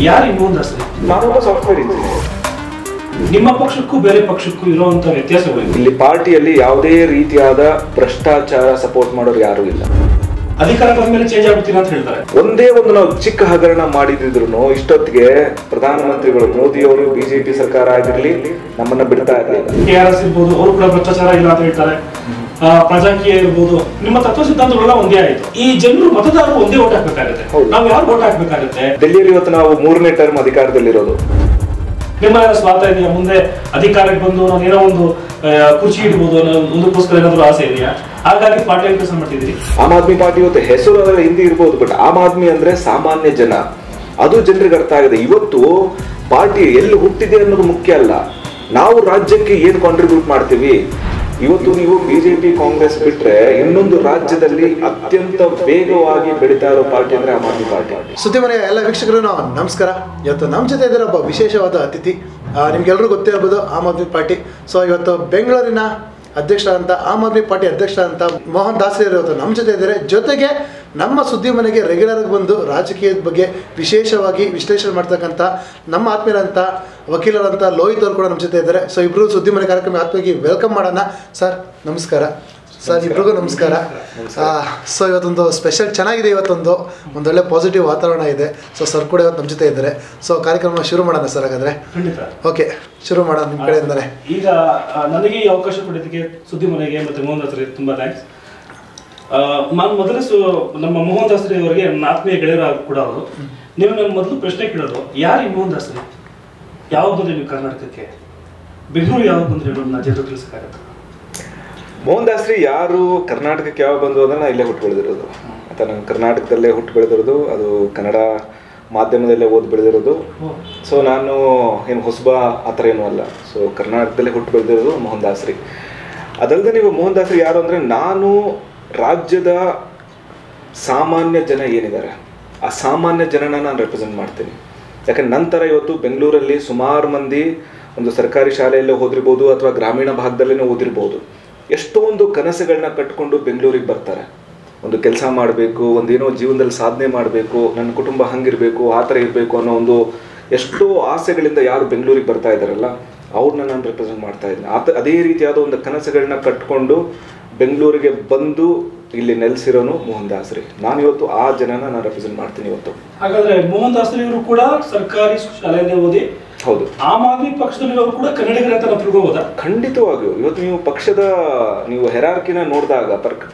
ಯಾರು ಮೋಹನ್ ದಾಸ್? ನಾನೊಬ್ಬ software engineer. ನಿಮ್ಮ ಪಕ್ಷಕ್ಕೂ ಬೇರೆ ಪಕ್ಷಕ್ಕೂ ಇರುವಂತ ವ್ಯತ್ಯಾಸಗಳು ಇಲ್ಲಿ ಪಾರ್ಟಿಯಲ್ಲಿ ಯಾವುದೇ ರೀತಿಯಾದ ಭ್ರಷ್ಟಾಚಾರ ಸಪೋರ್ಟ್ ಮಾಡೋರು ಯಾರು ಇಲ್ಲ. ಅಧಿಕಾರ ಬಂದ ಮೇಲೆ ಚೇಂಜ್ ಆಗ್ಬಿಡ್ತೀರಾ ಅಂತ ಹೇಳ್ತಾರೆ. ಒಂದೇ ಒಂದು ನಾವು ಚಿಕ್ಕ ಹಗರಣ ಮಾಡಿದ್ರು ಇಷ್ಟೊತ್ತಿಗೆ ಪ್ರಧಾನಮಂತ್ರಿಗಳು ಮೋದಿ ಅವರು ಬಿಜೆಪಿ ಸರ್ಕಾರ ಆಗಿರ್ಲಿ ನಮ್ಮನ್ನ ಬಿಡ್ತಾ ಇರಲಿಲ್ಲ. KRS ಇರ್ಬೋದು, ಅವರು ಕೂಡ ಭ್ರಷ್ಟಾಚಾರ ಇಲ್ಲ ಅಂತ ಹೇಳ್ತಾರೆ. ಪ್ರಜಾಕೀಯ ಇರ್ಬೋದು, ನಿಮ್ಮ ತತ್ವ ಸಿದ್ಧಾಂತಗಳೆಲ್ಲ ಒಂದೇ ಆಯ್ತು. ಈ ಜನರು ಮತದಾರರು ಒಂದೇ ಓಟ್ ಹಾಕ್ಬೇಕಾಗುತ್ತೆ. ನಾವು ಯಾರು ಓಟ್ ಹಾಕ್ಬೇಕಾಗುತ್ತೆ? ಡೆಲ್ಲಿಯಲ್ಲಿ ಇವತ್ತು ನಾವು 3ನೇ ಟರ್ಮ್ ಅಧಿಕಾರದಲ್ಲಿರೋದು. ನಿಮ್ಮ ಸ್ವಾರ್ಥ ಇದೆಯಾ? ಮುಂದೆ ಅಧಿಕಾರಕ್ಕೆ ಬಂದು ನಾವು ಏನೋ ಒಂದು ಕುರ್ಚಿ ಇಡ್ಬೋದು ಒಂದಕ್ಕೋಸ್ಕರ ಏನಾದ್ರು ಆಸೆ ಇದೆಯಾ? ಹಾಗಾಗಿ ಪಾರ್ಟಿಯಲ್ಲಿ ಕೆಲಸ ಮಾಡ್ತಿದ್ರಿ. ಆಮ್ ಆದ್ಮಿ ಪಾರ್ಟಿ ಇವತ್ತು ಹೆಸರು ಅದರ ಹಿಂದಿ ಇರ್ಬೋದು, ಬಟ್ ಆಮ್ ಆದ್ಮಿ ಅಂದ್ರೆ ಸಾಮಾನ್ಯ ಜನ, ಅದು ಜನರಿಗೆ ಅರ್ಥ ಆಗಿದೆ. ಇವತ್ತು ಪಾರ್ಟಿ ಎಲ್ಲಿ ಹುಟ್ಟಿದೆ ಅನ್ನೋದು ಮುಖ್ಯ ಅಲ್ಲ, ನಾವು ರಾಜ್ಯಕ್ಕೆ ಏನ್ ಕಾಂಟ್ರಿಬ್ಯೂಟ್ ಮಾಡ್ತೀವಿ. ಇವತ್ತು ನೀವು ಬಿಜೆಪಿ ಕಾಂಗ್ರೆಸ್ ಬಿಟ್ರೆ ಇನ್ನೊಂದು ರಾಜ್ಯದಲ್ಲಿ ಅತ್ಯಂತ ವೇಗವಾಗಿ ಬೆಳೀತಾ ಇರೋ ಪಾರ್ಟಿ ಅಂದ್ರೆ ಆಮ್ ಆದ್ಮಿ ಪಾರ್ಟಿ. ಸುದ್ದಿ ಮನೆಯ ಎಲ್ಲ ವೀಕ್ಷಕರು ನಮಸ್ಕಾರ. ಇವತ್ತು ನಮ್ಮ ಜೊತೆ ಇದ್ದಾರೆ ಒಬ್ಬ ವಿಶೇಷವಾದ ಅತಿಥಿ. ನಿಮ್ಗೆಲ್ರಿಗೂ ಗೊತ್ತೇ ಇರ್ಬೋದು ಆಮ್ ಆದ್ಮಿ ಪಾರ್ಟಿ. ಸೊ ಇವತ್ತು ಬೆಂಗಳೂರಿನ ಅಧ್ಯಕ್ಷರಾದಂಥ ಆಮ್ ಆದ್ಮಿ ಪಾರ್ಟಿ ಅಧ್ಯಕ್ಷರಾದಂಥ ಮೋಹನ್ ದಾಸ್ ಇವತ್ತು ನಮ್ಮ ಜೊತೆ ಇದ್ದಾರೆ. ಜೊತೆಗೆ ನಮ್ಮ ಸುದ್ದಿ ಮನೆಗೆ ರೆಗ್ಯುಲರ್ ಆಗಿ ಬಂದು ರಾಜಕೀಯದ ಬಗ್ಗೆ ವಿಶೇಷವಾಗಿ ವಿಶ್ಲೇಷಣೆ ಮಾಡ್ತಕ್ಕಂಥ ನಮ್ಮ ಆತ್ಮೀಯರಂಥ ವಕೀಲರಂಥ ಲೋಹಿತ್ ಅವರು ಕೂಡ ನಮ್ಮ ಜೊತೆ ಇದ್ದಾರೆ. ಸೊ ಇಬ್ಬರು ಸುದ್ದಿ ಮನೆ ಕಾರ್ಯಕ್ರಮ ಆತ್ಮೀಯವಾಗಿ ವೆಲ್ಕಮ್ ಮಾಡೋಣ. ಸರ್ ನಮಸ್ಕಾರ. ಸರ್ ಇಬ್ರಿಗೂ ನಮಸ್ಕಾರ. ಸೊ ಇವತ್ತೊಂದು ಸ್ಪೆಷಲ್ ಚೆನ್ನಾಗಿದೆ, ಒಂದೊಳ್ಳೆ ಪಾಸಿಟಿವ್ ವಾತಾವರಣ ಇದೆ. ಸೊ ಸರ್ ಕೂಡ ಇವತ್ತು ನಮ್ಮ ಜೊತೆ ಇದ್ದಾರೆ. ಸೊ ಕಾರ್ಯಕ್ರಮ ಶುರು ಮಾಡೋಣ ಸರ್. ಹಾಗಾದ್ರೆ ಓಕೆ, ಶುರು ಮಾಡೋಣ ನಿಮ್ಮ ಕಡೆಯಿಂದಲೇ. ಈಗ ನನಗೆ ಈ ಅವಕಾಶ ಕೊಟ್ಟಿದ್ದಕ್ಕೆ ಸುದ್ದಿ ಮನೆಗೆ ಮತ್ತು ಮೋಹನ್ ದಾಸ್ರಿಗೆ ತುಂಬ ಥ್ಯಾಂಕ್ಸ್. ನಾನು ಮೊದಲು ನಮ್ಮ ಮೋಹನ್ ದಾಸ್ರಿ ಅವರಿಗೆ ನನ್ನ ಆತ್ಮೀಯ ಗೆಳೆಯರ ಕೂಡ ಅವರು. ನೀವು ನನ್ನ ಮೊದಲು ಪ್ರಶ್ನೆ ಕೇಳೋದು, ಯಾರು ಈ ಮೋಹನ್ ದಾಸ್ರಿ? ಯಾವಾಗ ಬಂದ್ರೆ ನೀವು ಕರ್ನಾಟಕಕ್ಕೆ? ಬೆಂಗಳೂರು ಯಾವಾಗ ಬಂದ್ರೆ ನನ್ನ ಜನರು ತಿಳಿಸಕ್ಕಾಗತ್ತೆ? ಮೋಹನ್ ದಾಸ್ರಿ ಯಾರು, ಕರ್ನಾಟಕಕ್ಕೆ ಯಾವಾಗ ಬಂದು ಅಂದ್ರೆ ನಾ ಇಲ್ಲೇ ಹುಟ್ಟು ಬೆಳೆದಿರೋದು. ಅಥವಾ ನಾನು ಕರ್ನಾಟಕದಲ್ಲೇ ಹುಟ್ಟು ಬೆಳೆದಿರೋದು, ಅದು ಕನ್ನಡ ಮಾಧ್ಯಮದಲ್ಲೇ ಓದಿ ಬೆಳೆದಿರೋದು. ಸೊ ನಾನು ಏನು ಹೊಸಬ ಆ ಥರ ಏನೂ ಅಲ್ಲ. ಸೊ ಕರ್ನಾಟಕದಲ್ಲೇ ಹುಟ್ಟು ಬೆಳೆದಿರೋದು ಮೋಹನ್ ದಾಸ್ರಿ. ಅದಲ್ಲದೆ ನೀವು ಮೋಹನ್ ದಾಸ್ರಿ ಯಾರು ಅಂದರೆ, ನಾನು ರಾಜ್ಯದ ಸಾಮಾನ್ಯ ಜನ ಏನಿದ್ದಾರೆ ಆ ಸಾಮಾನ್ಯ ಜನನ ನಾನು ರೆಪ್ರೆಸೆಂಟ್ ಮಾಡ್ತೀನಿ. ಯಾಕಂದ್ರೆ ನಂತರ ಇವತ್ತು ಬೆಂಗಳೂರಲ್ಲಿ ಸುಮಾರು ಮಂದಿ ಒಂದು ಸರ್ಕಾರಿ ಶಾಲೆಯಲ್ಲೇ ಓದಿರ್ಬೋದು ಅಥವಾ ಗ್ರಾಮೀಣ ಭಾಗದಲ್ಲೇ ಓದಿರ್ಬೋದು. ಎಷ್ಟೊಂದು ಕನಸುಗಳನ್ನ ಕಟ್ಕೊಂಡು ಬೆಂಗಳೂರಿಗೆ ಬರ್ತಾರೆ. ಒಂದು ಕೆಲಸ ಮಾಡಬೇಕು, ಒಂದೇನೋ ಜೀವನದಲ್ಲಿ ಸಾಧನೆ ಮಾಡಬೇಕು, ನನ್ನ ಕುಟುಂಬ ಹಂಗಿರಬೇಕು, ಆ ಥರ ಇರಬೇಕು ಅನ್ನೋ ಒಂದು ಎಷ್ಟೋ ಆಸೆಗಳಿಂದ ಯಾರು ಬೆಂಗಳೂರಿಗೆ ಬರ್ತಾ ಇದ್ದಾರಲ್ಲ ಅವ್ರನ್ನ ನಾನು ರೆಪ್ರೆಸೆಂಟ್ ಮಾಡ್ತಾ ಇದ್ದೀನಿ. ಅದೇ ರೀತಿಯಾದ ಒಂದು ಕನಸುಗಳನ್ನ ಕಟ್ಕೊಂಡು ಬೆಂಗಳೂರಿಗೆ ಬಂದು ಇಲ್ಲಿ ನೆಲೆಸಿರೋನು ಮೋಹನ್ ದಾಸ್ರಿ. ನಾನು ಇವತ್ತು ಆ ಜನನ ನಾನು ರೆಪ್ರೆಸೆಂಟ್ ಮಾಡ್ತೀನಿ ಇವತ್ತು. ಹಾಗಾದ್ರೆ ಮೋಹನ್ ದಾಸ್ರಿ ಅವರು ಕೂಡ ಸರ್ಕಾರಿ ಶಾಲೆಯಲ್ಲೇ ಓದಿ, ಹೌದು, ಆಮ್ ಆದ್ಮಿ ಪಕ್ಷದಲ್ಲಿರೋರು ಕೂಡ ಕನ್ನಡಿಗರಂತ ನಾವು ತಿಳ್ಕೋಬೋದಾ? ಖಂಡಿತವಾಗಿಯೂ. ಇವತ್ತು ನೀವು ಹೆರಾರ್ಕಿನ ನೋಡಿದಾಗ,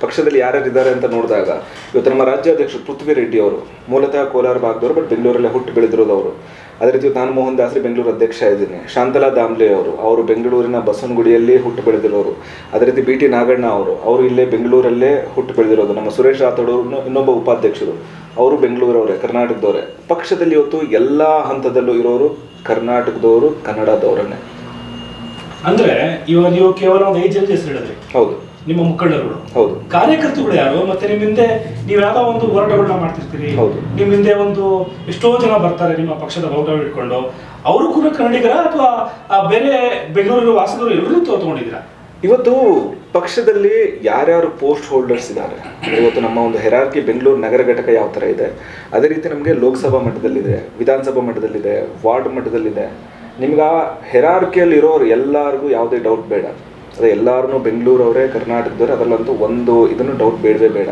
ಪಕ್ಷದಲ್ಲಿ ಯಾರ್ಯಾರಿದ್ದಾರೆ ಅಂತ ನೋಡಿದಾಗ, ಇವತ್ತು ನಮ್ಮ ರಾಜ್ಯಾಧ್ಯಕ್ಷರು ಪೃಥ್ವಿ ರೆಡ್ಡಿ ಅವರು ಮೂಲತಃ ಕೋಲಾರ ಭಾಗದವರು, ಬಟ್ ಬೆಂಗಳೂರಲ್ಲೇ ಹುಟ್ಟು ಬೆಳೆದಿರೋದು ಅವರು. ಅದೇ ರೀತಿ ನಾನು ಮೋಹನ್ ದಾಸ್ರಿ ಬೆಂಗಳೂರು ಅಧ್ಯಕ್ಷ ಇದ್ದೀನಿ. ಶಾಂತಲಾ ದಾಮ್ಲೆ ಅವರು ಬೆಂಗಳೂರಿನ ಬಸವನಗುಡಿಯಲ್ಲಿ ಹುಟ್ಟು ಬೆಳೆದಿರೋರು. ಅದೇ ರೀತಿ BT ನಾಗಣ್ಣ ಅವರು ಇಲ್ಲೇ ಬೆಂಗಳೂರಲ್ಲೇ ಹುಟ್ಟು ಬೆಳೆದಿರೋದು. ನಮ್ಮ ಸುರೇಶ್ ರಾಥೋಡ್ ಇನ್ನೊಬ್ಬ ಉಪಾಧ್ಯಕ್ಷರು, ಅವರು ಬೆಂಗಳೂರವರೇ, ಕರ್ನಾಟಕದವರೇ. ಪಕ್ಷದಲ್ಲಿ ಇವತ್ತು ಎಲ್ಲ ಹಂತದಲ್ಲೂ ಇರೋರು ಕರ್ನಾಟಕದವರು, ಕನ್ನಡದವರನ್ನೇ. ಅಂದ್ರೆ ಇವಾಗ ನೀವು ಕೇವಲ ಒಂದು 5 ಜನ ಹೆಸರು ಹೇಳಿದ್ರಿ. ಹೌದು, ನಿಮ್ಮ ಮುಖಂಡರುಗಳು. ಹೌದು. ಕಾರ್ಯಕರ್ತರುಗಳು ಯಾರು? ಮತ್ತೆ ನಿಮ್ಮ ಹಿಂದೆ ನೀವು ಯಾವ್ದೋ ಒಂದು ಹೋರಾಟಗಳನ್ನ ಮಾಡ್ತಿರ್ತೀರಿ. ಹೌದು. ನಿಮ್ಮ ಹಿಂದೆ ಎಷ್ಟೋ ಜನ ಬರ್ತಾರೆ ನಿಮ್ಮ ಪಕ್ಷದ ಬಾವುಟ ಇಟ್ಕೊಂಡು. ಅವರು ಕೂಡ ಕನ್ನಡಿಗರ ಅಥವಾ ಬೇರೆ ಬೆಂಗಳೂರು ವಾಸದವರು ಎಲ್ಲರೂ ತಗೊಂಡಿದ್ದೀರಾ? ಇವತ್ತು ಪಕ್ಷದಲ್ಲಿ ಯಾರ್ಯಾರು ಪೋಸ್ಟ್ ಹೋಲ್ಡರ್ಸ್ ಇದ್ದಾರೆ, ಇವತ್ತು ನಮ್ಮ ಒಂದು ಹೆರಾರ್ಕಿ ಬೆಂಗಳೂರು ನಗರ ಘಟಕ ಯಾವ ಥರ ಇದೆ, ಅದೇ ರೀತಿ ನಮಗೆ ಲೋಕಸಭಾ ಮಟ್ಟದಲ್ಲಿದೆ, ವಿಧಾನಸಭಾ ಮಟ್ಟದಲ್ಲಿದೆ, ವಾರ್ಡ್ ಮಟ್ಟದಲ್ಲಿದೆ. ನಿಮ್ಗೆ ಆ ಹೆರಾರ್ಕಿಯಲ್ಲಿ ಇರೋರು ಎಲ್ಲರಿಗೂ ಯಾವುದೇ ಡೌಟ್ ಬೇಡ. ಅದೇ ಎಲ್ಲರೂ ಬೆಂಗಳೂರವರೇ, ಕರ್ನಾಟಕದವರೇ, ಅದರಲ್ಲಂತೂ ಒಂದು ಇದನ್ನು ಡೌಟ್ ಬೇಡವೇ ಬೇಡ.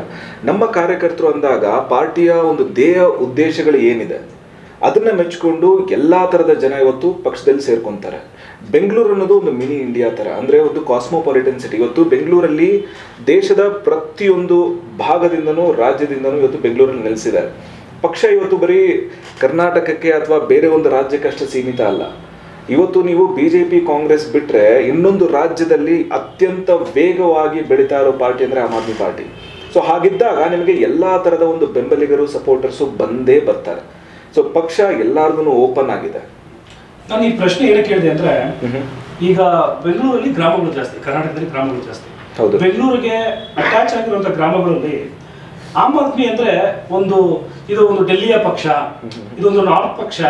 ನಮ್ಮ ಕಾರ್ಯಕರ್ತರು ಅಂದಾಗ ಪಾರ್ಟಿಯ ಒಂದು ಧ್ಯೇಯ ಉದ್ದೇಶಗಳು ಏನಿದೆ ಅದನ್ನು ಮೆಚ್ಚಿಕೊಂಡು ಎಲ್ಲ ಥರದ ಜನ ಇವತ್ತು ಪಕ್ಷದಲ್ಲಿ ಸೇರ್ಕೊತಾರೆ. ಬೆಂಗಳೂರು ಅನ್ನೋದು ಒಂದು ಮಿನಿ ಇಂಡಿಯಾ ಥರ, ಅಂದರೆ ಒಂದು ಕಾಸ್ಮೋಪಾಲಿಟನ್ ಸಿಟಿ. ಇವತ್ತು ಬೆಂಗಳೂರಲ್ಲಿ ದೇಶದ ಪ್ರತಿಯೊಂದು ಭಾಗದಿಂದನೂ ರಾಜ್ಯದಿಂದನೂ ಇವತ್ತು ಬೆಂಗಳೂರಲ್ಲಿ ನೆಲೆಸಿದ್ದಾರೆ. ಪಕ್ಷ ಇವತ್ತು ಬರೀ ಕರ್ನಾಟಕಕ್ಕೆ ಅಥವಾ ಬೇರೆ ಒಂದು ರಾಜ್ಯಕ್ಕೆ ಅಷ್ಟು ಸೀಮಿತ ಅಲ್ಲ. ಇವತ್ತು ನೀವು BJP ಕಾಂಗ್ರೆಸ್ ಬಿಟ್ಟರೆ ಇನ್ನೊಂದು ರಾಜ್ಯದಲ್ಲಿ ಅತ್ಯಂತ ವೇಗವಾಗಿ ಬೆಳೀತಾ ಇರೋ ಪಾರ್ಟಿ ಅಂದರೆ ಆಮ್ ಆದ್ಮಿ ಪಾರ್ಟಿ. ಸೊ ಹಾಗಿದ್ದಾಗ ನಿಮಗೆ ಎಲ್ಲ ಥರದ ಒಂದು ಬೆಂಬಲಿಗರು, ಸಪೋರ್ಟರ್ಸು ಬಂದೇ ಬರ್ತಾರೆ. ಸೊ ಪಕ್ಷ ಎಲ್ಲಾರ್ಗು ಓಪನ್ ಆಗಿದೆ. ನಾನು ಈ ಪ್ರಶ್ನೆ ಏನಕ್ಕೆ ಕೇಳಿದೆ ಅಂದ್ರೆ, ಈಗ ಬೆಂಗಳೂರಲ್ಲಿ ಗ್ರಾಮಗಳು ಜಾಸ್ತಿ, ಕರ್ನಾಟಕದಲ್ಲಿ ಗ್ರಾಮಗಳು ಜಾಸ್ತಿ. ಬೆಂಗಳೂರಿಗೆ ಅಟ್ಯಾಚ್ ಆಗಿರುವಂತಹ ಗ್ರಾಮಗಳಲ್ಲಿ ಆಮ್ ಆದ್ಮಿ ಅಂದ್ರೆ ಇದು ಒಂದು ಡೆಲ್ಲಿಯ ಪಕ್ಷ, ಇದೊಂದು ನಾರ್ತ್ ಪಕ್ಷ,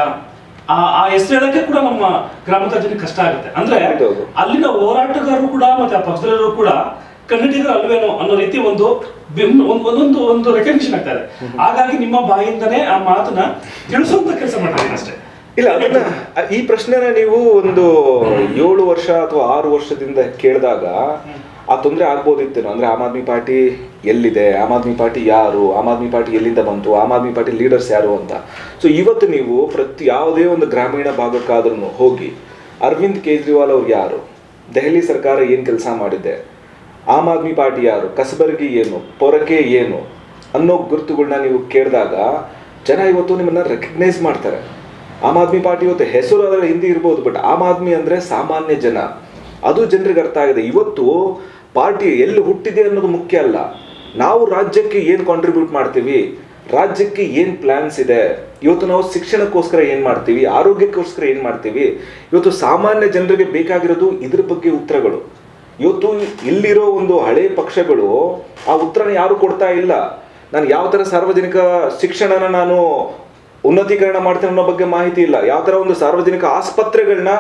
ಆ ಹೆಸರು ಹೇಳಕ್ಕೆ ಕೂಡ ನಮ್ಮ ಗ್ರಾಮದ ಜನಕ್ಕೆ ಕಷ್ಟ ಆಗುತ್ತೆ. ಅಂದ್ರೆ ಅಲ್ಲಿನ ಹೋರಾಟಗಾರರು ಕೂಡ ಮತ್ತೆ ಆ ಪಕ್ಷದಲ್ಲೂ ಕೂಡ ಕನ್ನಡಿಗರು ಅಲ್ವೇನೋ ಅನ್ನೋ ರೀತಿ ಒಂದು ರೆಕಗ್ನಿಷನ್ ಆಗ್ತಾ ಇದೆ. ಹಾಗಾಗಿ ನಿಮ್ಮ ಬಾಯಿಂದನೇ ಆ ಮಾತನ್ನ ತಿಳಿಸುವಂತ ಕೆಲಸ ಮಾಡ್ತಾರೆ ಅಷ್ಟೇ. ಇಲ್ಲ, ಅದನ್ನ ಈ ಪ್ರಶ್ನೆನ ನೀವು ಒಂದು 7 ವರ್ಷ ಅಥವಾ 6 ವರ್ಷದಿಂದ ಕೇಳಿದಾಗ ಆ ತೊಂದರೆ ಆಗ್ಬೋದಿತ್ತೇನೋ. ಅಂದ್ರೆ ಆಮ್ ಆದ್ಮಿ ಪಾರ್ಟಿ ಎಲ್ಲಿದೆ, ಆಮ್ ಆದ್ಮಿ ಪಾರ್ಟಿ ಯಾರು, ಆಮ್ ಆದ್ಮಿ ಪಾರ್ಟಿ ಎಲ್ಲಿಂದ ಬಂತು, ಆಮ್ ಆದ್ಮಿ ಪಾರ್ಟಿ ಲೀಡರ್ಸ್ ಯಾರು ಅಂತ. ಸೊ ಇವತ್ತು ನೀವು ಯಾವುದೇ ಒಂದು ಗ್ರಾಮೀಣ ಭಾಗಕ್ಕಾದ್ರೂ ಹೋಗಿ ಅರವಿಂದ್ ಕೇಜ್ರಿವಾಲ್ ಅವ್ರು ಯಾರು, ದೆಹಲಿ ಸರ್ಕಾರ ಏನು ಕೆಲಸ ಮಾಡಿದೆ, ಆಮ್ ಆದ್ಮಿ ಪಾರ್ಟಿ ಯಾರು, ಕಸಬರ್ಗಿ ಏನು, ಪೊರಕೆ ಏನು ಅನ್ನೋ ಗುರುತುಗಳನ್ನ ನೀವು ಕೇಳಿದಾಗ ಜನ ಇವತ್ತು ನಿಮ್ಮನ್ನ ರೆಕಗ್ನೈಸ್ ಮಾಡ್ತಾರೆ. ಆಮ್ ಆದ್ಮಿ ಪಾರ್ಟಿ ಇವತ್ತು ಹೆಸರು ಅದರ ಹಿಂದಿ ಇರ್ಬೋದು, ಬಟ್ ಆಮ್ ಆದ್ಮಿ ಅಂದರೆ ಸಾಮಾನ್ಯ ಜನ, ಅದು ಜನರಿಗೆ ಅರ್ಥ ಆಗಿದೆ. ಇವತ್ತು ಪಾರ್ಟಿ ಎಲ್ಲಿ ಹುಟ್ಟಿದೆ ಅನ್ನೋದು ಮುಖ್ಯ ಅಲ್ಲ, ನಾವು ರಾಜ್ಯಕ್ಕೆ ಏನು ಕಾಂಟ್ರಿಬ್ಯೂಟ್ ಮಾಡ್ತೀವಿ, ರಾಜ್ಯಕ್ಕೆ ಏನು ಪ್ಲ್ಯಾನ್ಸ್ ಇದೆ, ಇವತ್ತು ನಾವು ಶಿಕ್ಷಣಕ್ಕೋಸ್ಕರ ಏನು ಮಾಡ್ತೀವಿ, ಆರೋಗ್ಯಕ್ಕೋಸ್ಕರ ಏನು ಮಾಡ್ತೀವಿ, ಇವತ್ತು ಸಾಮಾನ್ಯ ಜನರಿಗೆ ಬೇಕಾಗಿರೋದು ಇದ್ರ ಬಗ್ಗೆ ಉತ್ತರಗಳು. ಇವತ್ತು ಇಲ್ಲಿರೋ ಒಂದು ಹಳೆ ಪಕ್ಷಗಳು ಆ ಉತ್ತರನ ಯಾರು ಕೊಡ್ತಾ ಇಲ್ಲ. ನಾನು ಯಾವ ಥರ ಸಾರ್ವಜನಿಕ ಶಿಕ್ಷಣನ ನಾನು ಉನ್ನತೀಕರಣ ಮಾಡ್ತೇನೆ ಅನ್ನೋ ಬಗ್ಗೆ ಮಾಹಿತಿ ಇಲ್ಲ. ಯಾವ ಥರ ಒಂದು ಸಾರ್ವಜನಿಕ ಆಸ್ಪತ್ರೆಗಳನ್ನ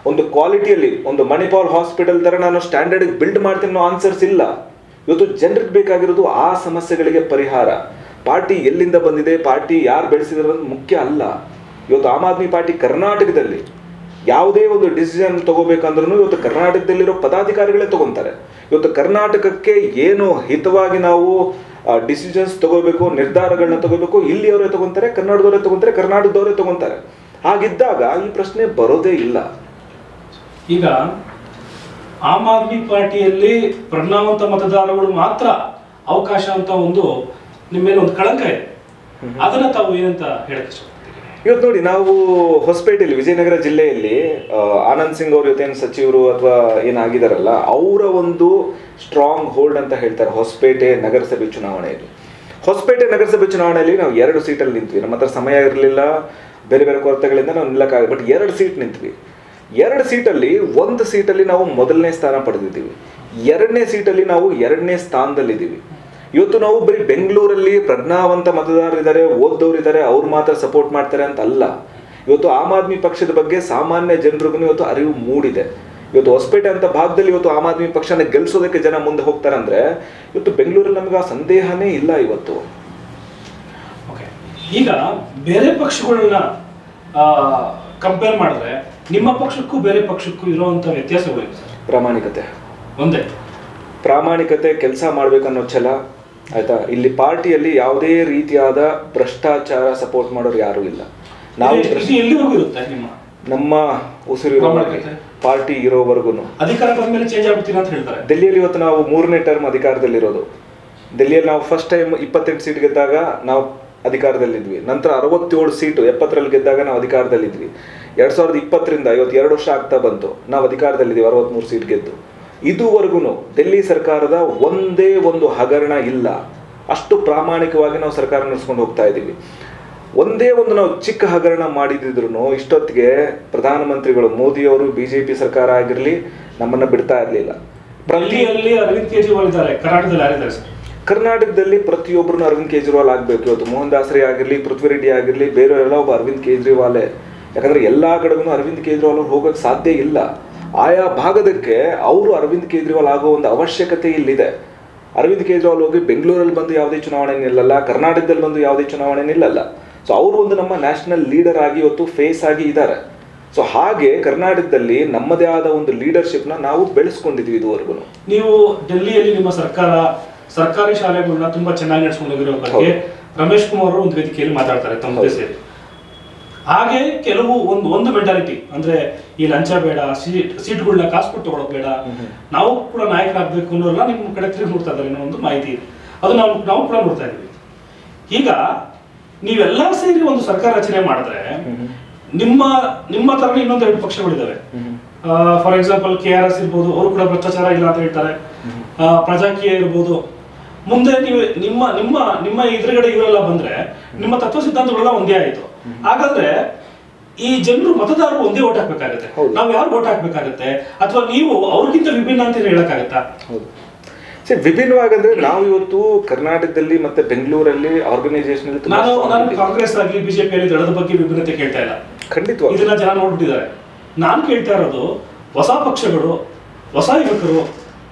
ಒಂದು ಕ್ವಾಲಿಟಿಯಲ್ಲಿ, ಒಂದು ಮಣಿಪಾಲ್ ಹಾಸ್ಪಿಟಲ್ ಥರ ನಾನು ಸ್ಟ್ಯಾಂಡರ್ಡ್ ಬಿಲ್ಡ್ ಮಾಡ್ತೀನಿ ಅನ್ನೋ ಆನ್ಸರ್ಸ್ ಇಲ್ಲ. ಇವತ್ತು ಜನರಿಗೆ ಬೇಕಾಗಿರೋದು ಆ ಸಮಸ್ಯೆಗಳಿಗೆ ಪರಿಹಾರ. ಪಾರ್ಟಿ ಎಲ್ಲಿಂದ ಬಂದಿದೆ, ಪಾರ್ಟಿ ಯಾರು ಬೆಳೆಸಿದ್ರು ಅನ್ನೋದು ಮುಖ್ಯ ಅಲ್ಲ. ಇವತ್ತು ಆಮ್ ಆದ್ಮಿ ಪಾರ್ಟಿ ಕರ್ನಾಟಕದಲ್ಲಿ ಯಾವುದೇ ಒಂದು ಡಿಸಿಷನ್ ತಗೋಬೇಕಂದ್ರೂ ಇವತ್ತು ಕರ್ನಾಟಕದಲ್ಲಿರೋ ಪದಾಧಿಕಾರಿಗಳೇ ತಗೊಂತಾರೆ. ಇವತ್ತು ಕರ್ನಾಟಕಕ್ಕೆ ಏನು ಹಿತವಾಗಿ ನಾವು ಡಿಸಿಷನ್ಸ್ ತಗೋಬೇಕು, ನಿರ್ಧಾರಗಳನ್ನ ತಗೋಬೇಕು, ಇಲ್ಲಿಯವರೇ ತಗೊಂತಾರೆ, ಕನ್ನಡದವರೇ ತಗೊಂತಾರೆ, ಕರ್ನಾಟಕದವರೇ ತಗೊಂತಾರೆ. ಹಾಗಿದ್ದಾಗ ಈ ಪ್ರಶ್ನೆ ಬರೋದೇ ಇಲ್ಲ. ಈಗ ಆಮ್ ಆದ್ಮಿ ಪಾರ್ಟಿಯಲ್ಲಿ ಪ್ರಜ್ಞಾವಂತ ಮತದಾರಗಳು ಮಾತ್ರ ಅವಕಾಶ ಅಂತ ಒಂದು ನಿಮ್ಮ ಮೇಲೆ ಒಂದು ಕಳಂಕ ಇದೆ, ಅದನ್ನ ತಾವು ಏನಂತ ಹೇಳಕ್ಕೆ ಇಷ್ಟಪಡ್ತೀವಿ? ಇವತ್ತು ನೋಡಿ, ನಾವು ಹೊಸಪೇಟೆಯಲ್ಲಿ, ವಿಜಯನಗರ ಜಿಲ್ಲೆಯಲ್ಲಿ ಆನಂದ್ ಸಿಂಗ್ ಅವ್ರ ಜೊತೆ ಸಚಿವರು ಅಥವಾ ಏನಾಗಿದಾರಲ್ಲ, ಅವರ ಒಂದು ಸ್ಟ್ರಾಂಗ್ ಹೋಲ್ಡ್ ಅಂತ ಹೇಳ್ತಾರೆ ಹೊಸಪೇಟೆ ನಗರಸಭೆ ಚುನಾವಣೆಯಲ್ಲಿ. ಹೊಸಪೇಟೆ ನಗರಸಭೆ ಚುನಾವಣೆಯಲ್ಲಿ ನಾವು 2 ಸೀಟಲ್ಲಿ ನಿಂತ್ವಿ. ನಮ್ಮ ಹತ್ರ ಸಮಯ ಇರಲಿಲ್ಲ, ಬೇರೆ ಬೇರೆ ಕೊರತೆಗಳಿಂದ ನಾವು ನಿಲ್ಲಕ್ಕಾಗ, ಬಟ್ 2 ಸೀಟ್ ನಿಂತ್ವಿ. 2 ಸೀಟಲ್ಲಿ 1 ಸೀಟಲ್ಲಿ ನಾವು ಮೊದಲನೇ ಸ್ಥಾನ ಪಡೆದಿದ್ದೀವಿ, 2ನೇ ಸೀಟಲ್ಲಿ ನಾವು 2ನೇ ಸ್ಥಾನದಲ್ಲಿದ್ದೀವಿ. ಇವತ್ತು ನಾವು ಬರೀ ಬೆಂಗಳೂರಲ್ಲಿ ಪ್ರಜ್ಞಾವಂತ ಮತದಾರರಿದ್ದಾರೆ, ಓದ್ದವರಿದ್ದಾರೆ, ಅವ್ರು ಮಾತ್ರ ಸಪೋರ್ಟ್ ಮಾಡ್ತಾರೆ ಅಂತ ಅಲ್ಲ. ಇವತ್ತು ಆಮ್ ಆದ್ಮಿ ಪಕ್ಷದ ಬಗ್ಗೆ ಸಾಮಾನ್ಯ ಜನರಿಗೂ ಇವತ್ತು ಅರಿವು ಮೂಡಿದೆ. ಇವತ್ತು ಹೊಸಪೇಟೆ ಅಂತ ಭಾಗದಲ್ಲಿ ಇವತ್ತು ಆಮ್ ಆದ್ಮಿ ಪಕ್ಷನ ಗೆಲ್ಸೋದಕ್ಕೆ ಜನ ಮುಂದೆ ಹೋಗ್ತಾರೆ ಅಂದ್ರೆ ಇವತ್ತು ಬೆಂಗಳೂರಲ್ಲಿ ನಮಗೆ ಆ ಸಂದೇಹನೇ ಇಲ್ಲ ಇವತ್ತು. ಈಗ ಬೇರೆ ಪಕ್ಷಗಳನ್ನ ಕಂಪೇರ್ ಮಾಡಿದ್ರೆ ನಿಮ್ಮ ಪಕ್ಷಕ್ಕೂ ಬೇರೆ ಪಕ್ಷಕ್ಕೂ ಇರುವಂತ ವ್ಯತ್ಯಾಸಗಳು ಸರ್? ಪ್ರಾಮಾಣಿಕತೆ ಒಂದೇ, ಪ್ರಾಮಾಣಿಕತೆ, ಕೆಲಸ ಮಾಡ್ಬೇಕನ್ನೋ ಛಲ, ಆಯ್ತಾ. ಇಲ್ಲಿ ಪಾರ್ಟಿಯಲ್ಲಿ ಯಾವುದೇ ರೀತಿಯಾದ ಭ್ರಷ್ಟಾಚಾರ ಸಪೋರ್ಟ್ ಮಾಡೋರು ಯಾರು ಇಲ್ಲ. ನಾವು ಎಲ್ಲಿವರೆಗೂ ಇರುತ್ತೆ ನಮ್ಮ ಉಸಿರು ಪಾರ್ಟಿ ಇರೋವರೆಗೂ. ಅಧಿಕಾರ ಬಂದ್ಮೇಲೆ ಚೇಂಜ್ ಆಗ್ಬಿಡ್ತೀನಿ ಅಂತ ಹೇಳ್ತಾರೆ. ಡೆಲ್ಲಿಯಲ್ಲಿ ಇವತ್ತು ನಾವು 3ನೇ ಟರ್ಮ್ ಅಧಿಕಾರದಲ್ಲಿರೋದು. ಡೆಲ್ಲಿಯಲ್ಲಿ ನಾವು ಫಸ್ಟ್ ಟೈಮ್ 28 ಸೀಟ್ ಗೆದ್ದಾಗ ನಾವು ಅಧಿಕಾರದಲ್ಲಿದ್ವಿ. ನಂತರ 67 ಸೀಟು 70ರಲ್ಲಿ ಗೆದ್ದಾಗ ನಾವು ಅಧಿಕಾರದಲ್ಲಿದ್ವಿ. 2020ರಿಂದ ಇವತ್ತು 2 ವರ್ಷ ಆಗ್ತಾ ಬಂತು, ನಾವು ಅಧಿಕಾರದಲ್ಲಿದ್ದೀವಿ 63 ಸೀಟ್ ಗೆದ್ದು. ಇದುವರೆಗೂ ಡೆಲ್ಲಿ ಸರ್ಕಾರದ ಒಂದೇ ಒಂದು ಹಗರಣ ಇಲ್ಲ. ಅಷ್ಟು ಪ್ರಾಮಾಣಿಕವಾಗಿ ನಾವು ಸರ್ಕಾರ ನಡೆಸ್ಕೊಂಡು ಹೋಗ್ತಾ ಇದ್ದೀವಿ. ಒಂದೇ ಒಂದು ನಾವು ಚಿಕ್ಕ ಹಗರಣ ಮಾಡಿದ್ರು ಇಷ್ಟೊತ್ತಿಗೆ ಪ್ರಧಾನಮಂತ್ರಿಗಳು ಮೋದಿಯವರು, ಬಿಜೆಪಿ ಸರ್ಕಾರ ಆಗಿರಲಿ, ನಮ್ಮನ್ನ ಬಿಡ್ತಾ ಇರಲಿಲ್ಲ. ಡೆಲ್ಲಿಯಲ್ಲಿ ಅರವಿಂದ್ ಕೇಜ್ರಿವಾಲ್ ಇದ್ದಾರೆ, ಕರ್ನಾಟಕದಲ್ಲಿ ಯಾರಿದ್ದಾರೆ ಸರ್? ಕರ್ನಾಟಕದಲ್ಲಿ ಪ್ರತಿಯೊಬ್ಬರು ಅರವಿಂದ್ ಕೇಜ್ರಿವಾಲ್ ಆಗಬೇಕು. ಇವತ್ತು ಮೋಹನ್ ದಾಸರಿ ಆಗಿರಲಿ, ಪೃಥ್ವಿ ರೆಡ್ಡಿ ಆಗಿರಲಿ, ಬೇರೆಯವರೆಲ್ಲ ಒಬ್ಬ ಅರವಿಂದ್ ಕೇಜ್ರಿವಾಲೇ. ಯಾಕಂದ್ರೆ ಎಲ್ಲಾ ಕಡೆಗೂ ಅರವಿಂದ್ ಕೇಜ್ರಿವಾಲ್ ಅವ್ರು ಹೋಗಕ್ಕೆ ಸಾಧ್ಯ ಇಲ್ಲ. ಆಯಾ ಭಾಗದಕ್ಕೆ ಅವರು ಅರವಿಂದ್ ಕೇಜ್ರಿವಾಲ್ ಆಗೋ ಒಂದು ಅವಶ್ಯಕತೆ ಇಲ್ಲಿದೆ. ಅರವಿಂದ್ ಕೇಜ್ರಿವಾಲ್ ಹೋಗಿ ಬೆಂಗಳೂರಲ್ಲಿ ಬಂದು ಯಾವುದೇ ಚುನಾವಣೆ ನಿಲ್ಲಲ್ಲ, ಕರ್ನಾಟಕದಲ್ಲಿ ಬಂದು ಯಾವುದೇ ಚುನಾವಣೆ ನಿಲ್ಲಲ್ಲ. ಸೊ ಅವರು ಒಂದು ನಮ್ಮ ನ್ಯಾಷನಲ್ ಲೀಡರ್ ಆಗಿ ಇವತ್ತು ಫೇಸ್ ಆಗಿ ಇದ್ದಾರೆ. ಸೊ ಹಾಗೆ ಕರ್ನಾಟಕದಲ್ಲಿ ನಮ್ಮದೇ ಆದ ಒಂದು ಲೀಡರ್ಶಿಪ್ನ ನಾವು ಬೆಳೆಸ್ಕೊಂಡಿದ್ವಿ ಇದುವರೆಗೂ. ನೀವು ಡೆಲ್ಲಿಯಲ್ಲಿ ನಿಮ್ಮ ಸರ್ಕಾರಿ ಶಾಲೆಗಳನ್ನ ತುಂಬಾ ಚೆನ್ನಾಗಿ ನಡೆಸ್ಕೊಂಡು ಹೋಗಿರೋ ಬಗ್ಗೆ ರಮೇಶ್ ಕುಮಾರ್ ಅವರು ಒಂದು ವೇದಿಕೆಯಲ್ಲಿ ಮಾತಾಡ್ತಾರೆ ತಮ್ಮದೇ ಸೇರಿ. ಹಾಗೆ ಕೆಲವು ಒಂದು ಮೆಂಟಾಲಿಟಿ ಅಂದ್ರೆ ಈ ಲಂಚ ಬೇಡ, ಸೀಟ್ಗಳನ್ನ ಕಾಸು ಕೊಟ್ಟು ತಗೊಳ್ಳೋದು ಬೇಡ, ನಾವು ಕೂಡ ನಾಯಕರಾಗಬೇಕು ಅನ್ನೋಲ್ಲ ನಿಮ್ಮ ಕಡೆ ತಿರುಗಿ ನೋಡ್ತಾ ಇದ್ದಾರೆ ಅನ್ನೋ ಒಂದು ಮಾಹಿತಿ. ಅದು ನಾವು ಕೂಡ ನೋಡ್ತಾ ಇದ್ದೀವಿ. ಈಗ ನೀವೆಲ್ಲ ಸೇರಿ ಒಂದು ಸರ್ಕಾರ ರಚನೆ ಮಾಡಿದ್ರೆ ನಿಮ್ಮ ತರನೇ ಇನ್ನೊಂದು 2 ಪಕ್ಷಗಳಿದ್ದಾವೆ. ಫಾರ್ ಎಕ್ಸಾಂಪಲ್ KRS ಇರ್ಬೋದು, ಅವರು ಕೂಡ ಭ್ರಷ್ಟಾಚಾರ ಇಲ್ಲ ಅಂತ ಹೇಳ್ತಾರೆ. ಪ್ರಜಾಕೀಯ ಇರ್ಬೋದು. ಮುಂದೆ ನೀವು ನಿಮ್ಮ ಎದುರುಗಡೆ ಇವರೆಲ್ಲ ಬಂದ್ರೆ ನಿಮ್ಮ ತತ್ವ ಸಿದ್ಧಾಂತಗಳೆಲ್ಲ ಒಂದೇ ಆಯ್ತು. ಹಾಗಾದ್ರೆ ಈ ಜನರು ಮತದಾರರು ಒಂದೇ ಓಟ್ ಹಾಕ್ಬೇಕಾಗತ್ತೆ. ನಾವು ಯಾರು ಓಟ್ ಹಾಕ್ಬೇಕಾಗತ್ತೆ? ಅಥವಾ ನೀವು ಅವ್ರಿಗಿಂತ ವಿಭಿನ್ನ ಅಂತ ಹೇಳಕ್ಕಾಗತ್ತಾ? ವಿಭಿನ್ನವಾಗಂದ್ರೆ ನಾವು ಇವತ್ತು ಕರ್ನಾಟಕದಲ್ಲಿ ಮತ್ತೆ ಬೆಂಗಳೂರಲ್ಲಿ ಆರ್ಗನೈಸೇಷನ್ ನಾನು ಕಾಂಗ್ರೆಸ್ ಆಗಲಿ ಬಿಜೆಪಿಯಲ್ಲಿ ದಳದ ಬಗ್ಗೆ ವಿಭಿನ್ನತೆ ಕೇಳ್ತಾ ಇಲ್ಲ. ಖಂಡಿತವಾಗಿ ಇದನ್ನ ಜನ ನೋಡ್ಬಿಟ್ಟಿದ್ದಾರೆ. ನಾನು ಕೇಳ್ತಾ ಇರೋದು ಹೊಸ ಪಕ್ಷಗಳು, ಹೊಸ ಯುವಕರು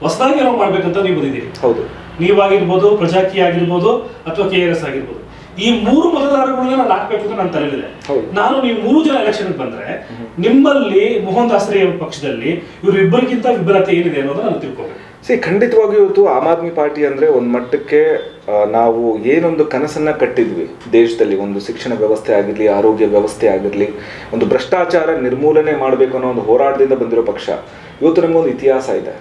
ಹೊಸದಾಗಿ ಏನೋ ಮಾಡ್ಬೇಕಂತ ನೀವು ಬಂದಿದ್ದೀರಿ. ಹೌದು, ನೀವಾಗಿರ್ಬೋದು, ಪ್ರಜಾಕೀಯ ಆಗಿರ್ಬೋದು, ಅಥವಾ KRS ಆಗಿರ್ಬೋದು. ಈ 3 ಮತದಾರಗಳನ್ನ ನಾನು ಹಾಕ್ಬೇಕು ಅಂತ ನನ್ನ ತಲೆಯಲ್ಲಿದೆ. ನಾನು ನೀವು 3 ಜನ ಎಲೆಕ್ಷನ್ ಬಂದ್ರೆ ನಿಮ್ಮಲ್ಲಿ ಮೋಹನ್ ದಾಸರಿ ಪಕ್ಷದಲ್ಲಿ ಇವರಿಬ್ಬರಿಗಿಂತ ವಿಭಿನ್ನತೆ ಏನಿದೆ ಅನ್ನೋದನ್ನ ನಾನು ತಿಳ್ಕೊಬೇಕು. ಖಂಡಿತವಾಗಿ ಇವತ್ತು ಆಮ್ ಆದ್ಮಿ ಪಾರ್ಟಿ ಅಂದ್ರೆ ಒಂದು ಮಟ್ಟಕ್ಕೆ ನಾವು ಏನೊಂದು ಕನಸನ್ನ ಕಟ್ಟಿದ್ವಿ ದೇಶದಲ್ಲಿ, ಒಂದು ಶಿಕ್ಷಣ ವ್ಯವಸ್ಥೆ ಆಗಿರ್ಲಿ, ಆರೋಗ್ಯ ವ್ಯವಸ್ಥೆ ಆಗಿರ್ಲಿ, ಒಂದು ಭ್ರಷ್ಟಾಚಾರ ನಿರ್ಮೂಲನೆ ಮಾಡಬೇಕು ಅನ್ನೋ ಒಂದು ಹೋರಾಟದಿಂದ ಬಂದಿರೋ ಪಕ್ಷ. ಇವತ್ತು ನಮಗೊಂದು ಇತಿಹಾಸ ಇದೆ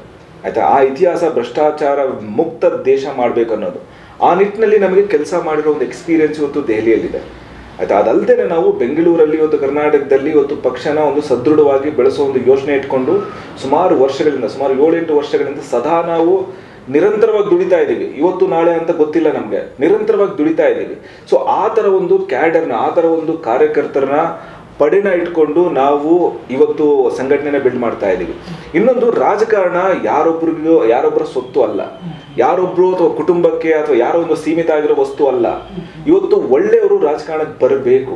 ಆಯ್ತಾ. ಆ ಇತಿಹಾಸ ಭ್ರಷ್ಟಾಚಾರ ಮುಕ್ತ ದೇಶ ಮಾಡಬೇಕು ಅನ್ನೋದು, ಆ ನಿಟ್ಟಿನಲ್ಲಿ ನಮಗೆ ಕೆಲಸ ಮಾಡಿರೋ ಒಂದು ಎಕ್ಸ್ಪೀರಿಯನ್ಸ್ ಇವತ್ತು ದೆಹಲಿಯಲ್ಲಿದೆ ಆಯ್ತಾ. ಅದಲ್ಲದೆ ನಾವು ಬೆಂಗಳೂರಲ್ಲಿ ಇವತ್ತು ಕರ್ನಾಟಕದಲ್ಲಿ ಇವತ್ತು ಪಕ್ಷನ ಒಂದು ಸದೃಢವಾಗಿ ಬೆಳೆಸೋ ಒಂದು ಯೋಚನೆ ಇಟ್ಕೊಂಡು ಸುಮಾರು ವರ್ಷಗಳಿಂದ, ಸುಮಾರು 7-8 ವರ್ಷಗಳಿಂದ ಸದಾ ನಾವು ನಿರಂತರವಾಗಿ ದುಡಿತಾ ಇದ್ದೀವಿ. ಇವತ್ತು ನಾಳೆ ಅಂತ ಗೊತ್ತಿಲ್ಲ ನಮಗೆ, ನಿರಂತರವಾಗಿ ದುಡಿತಾ ಇದ್ದೀವಿ. ಸೊ ಆ ಥರ ಒಂದು ಕ್ಯಾಡರ್ನ, ಆ ಥರ ಒಂದು ಕಾರ್ಯಕರ್ತರನ್ನ ಪಡೆನ ಇಟ್ಕೊಂಡು ನಾವು ಇವತ್ತು ಸಂಘಟನೆನ ಬಿಲ್ಡ್ ಮಾಡ್ತಾ ಇದ್ದೀವಿ. ಇನ್ನೊಂದು, ರಾಜಕಾರಣ ಯಾರೊಬ್ಬರ ಸೊತ್ತು ಅಲ್ಲ, ಯಾರೊಬ್ರು ಅಥವಾ ಕುಟುಂಬಕ್ಕೆ ಅಥವಾ ಯಾರೋ ಒಂದು ಸೀಮಿತ ಆಗಿರೋ ವಸ್ತು ಅಲ್ಲ. ಇವತ್ತು ಒಳ್ಳೆಯವರು ರಾಜಕಾರಣಕ್ಕೆ ಬರಬೇಕು,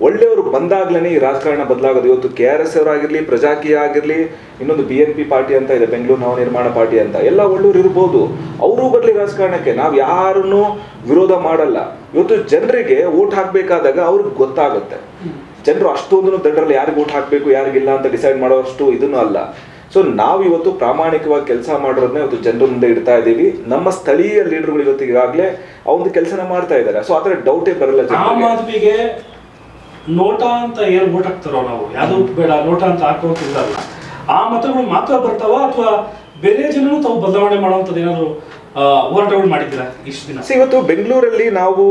ಒಳ್ಳೆಯವರು ಬಂದಾಗ್ಲೇ ಈ ರಾಜಕಾರಣ ಬದಲಾಗೋದು. ಇವತ್ತು KRS ಅವರಾಗಿರ್ಲಿ, ಪ್ರಜಾಕೀಯ ಆಗಿರ್ಲಿ, ಇನ್ನೊಂದು BNP ಪಾರ್ಟಿ ಅಂತ ಇದೆ, ಬೆಂಗಳೂರು ನವ ನಿರ್ಮಾಣ ಪಾರ್ಟಿ ಅಂತ, ಎಲ್ಲ ಒಳ್ಳೆಯವರು ಇರ್ಬೋದು, ಅವರು ಬರಲಿ ರಾಜಕಾರಣಕ್ಕೆ. ನಾವು ಯಾರನ್ನು ವಿರೋಧ ಮಾಡಲ್ಲ. ಇವತ್ತು ಜನರಿಗೆ ಓಟ್ ಹಾಕ್ಬೇಕಾದಾಗ ಅವ್ರಿಗೆ ಗೊತ್ತಾಗುತ್ತೆ. ಜನರು ಅಷ್ಟೊಂದು ದಡ್ರಲ್ಲಿ ಯಾರಿಗೆ ಓಟ್ ಹಾಕಬೇಕು ಯಾರಿಗಿಲ್ಲ ಅಂತ ಡಿಸೈಡ್ ಮಾಡೋಷ್ಟು ಇದನ್ನು ಅಲ್ಲ. ಸೊ ನಾವು ಇವತ್ತು ಪ್ರಾಮಾಣಿಕವಾಗಿ ಕೆಲಸ ಮಾಡೋದನ್ನ ಇವತ್ತು ಜನರ ಮುಂದೆ ಇಡ್ತಾ ಇದ್ದೀವಿ. ನಮ್ಮ ಸ್ಥಳೀಯ ಲೀಡರ್ಗಳು ಇವತ್ತು ಈಗಾಗಲೇ ಆ ಒಂದು ಕೆಲಸನ ಮಾಡ್ತಾ ಇದ್ದಾರೆ. ಸೊ ಆ ಥರ ಡೌಟೇ ಬರಲ್ಲ. ಆಮ್ ಆದ್ಮಿಗೆ ನೋಟಾ ಅಂತ ಏನು ಓಟ್ ಹಾಕ್ತಾರೋ ನಾವು, ಯಾವ್ದು ಬೇಡ ನೋಟಾ ಅಂತ ಹಾಕೋತಿಲ್ಲ, ಆ ಮತಗಳು ಮಾತ್ರ ಬರ್ತಾವ ಅಥವಾ ಬೇರೆ ಜನರು ತಾವು ಬದಲಾವಣೆ ಮಾಡುವಂಥದ್ದು ಏನಾದ್ರು ಹೋರಾಟಗಳು ಮಾಡಿದ್ದೀರಾ ಇಷ್ಟು ದಿನ? ಇವತ್ತು ಬೆಂಗಳೂರಲ್ಲಿ ನಾವು